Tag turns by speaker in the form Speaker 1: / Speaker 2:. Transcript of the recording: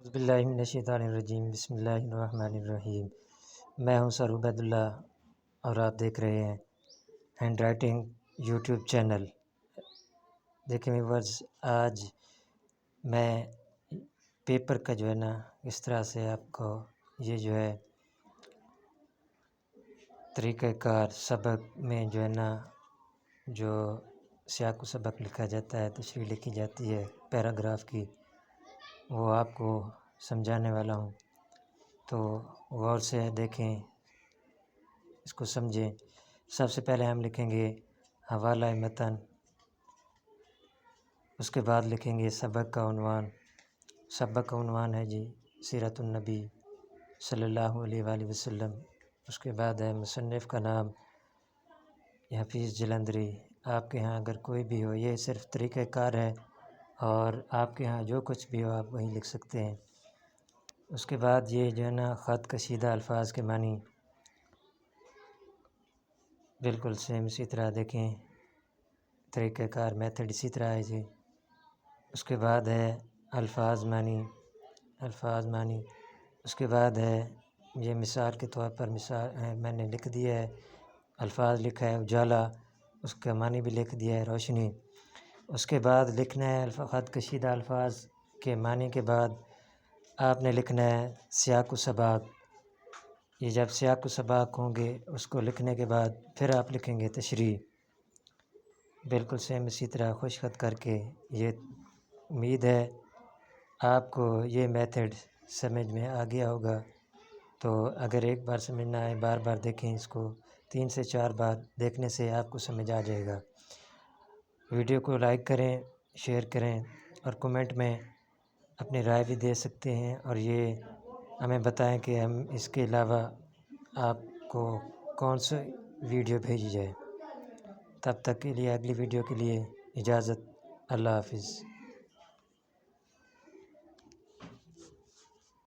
Speaker 1: اعوذ باللہ من الشیطان الرجیم، بسم اللہ الرحمن الرحیم۔ میں ہوں سر عبید اللہ اور آپ دیکھ رہے ہیں ہینڈ رائٹنگ یوٹیوب چینل۔ دیکھیں ویورز، آج میں پیپر کا جو ہے نا اس طرح سے آپ کو یہ جو ہے طریقہ کار سبق میں جو ہے نا جو سیاق و سبق لکھا جاتا ہے، تشریح لکھی جاتی ہے پیراگراف کی، وہ آپ کو سمجھانے والا ہوں، تو غور سے دیکھیں، اس کو سمجھیں۔ سب سے پہلے ہم لکھیں گے حوالہ متن، اس کے بعد لکھیں گے سبق کا عنوان۔ سبق کا عنوان ہے جی سیرت النبی صلی اللہ علیہ وآلہ وسلم۔ اس کے بعد ہے مصنف کا نام حفیظ جلندری۔ آپ کے ہاں اگر کوئی بھی ہو، یہ صرف طریقہ کار ہے اور آپ کے ہاں جو کچھ بھی ہو آپ وہیں لکھ سکتے ہیں۔ اس کے بعد یہ جو ہے نا خط کشیدہ الفاظ کے معنی بالکل سیم اسی طرح دیکھیں، طریقہ کار میتھڈ اسی طرح ہے جی۔ اس کے بعد ہے الفاظ معنی، اس کے بعد ہے یہ مثال کے طور پر میں نے لکھ دیا ہے، الفاظ لکھا ہے اجالا، اس کا معنی بھی لکھ دیا ہے روشنی۔ اس کے بعد لکھنا ہے خط کشیدہ الفاظ کے معنی کے بعد آپ نے لکھنا ہے سیاق و سباق۔ یہ جب سیاق و سباق ہوں گے اس کو لکھنے کے بعد پھر آپ لکھیں گے تشریح، بالکل سیم اسی طرح خوش خط کر کے۔ یہ امید ہے آپ کو یہ میتھڈ سمجھ میں آ گیا ہوگا، تو اگر ایک بار سمجھ نہ آئے بار بار دیکھیں، اس کو 3 سے 4 بار دیکھنے سے آپ کو سمجھ آ جائے گا۔ ویڈیو کو لائک کریں، شیئر کریں اور کومنٹ میں اپنی رائے بھی دے سکتے ہیں، اور یہ ہمیں بتائیں کہ ہم اس کے علاوہ آپ کو کون سے ویڈیو بھیجی جائے۔ تب تک کے لیے اگلی ویڈیو کے لیے اجازت، اللہ حافظ۔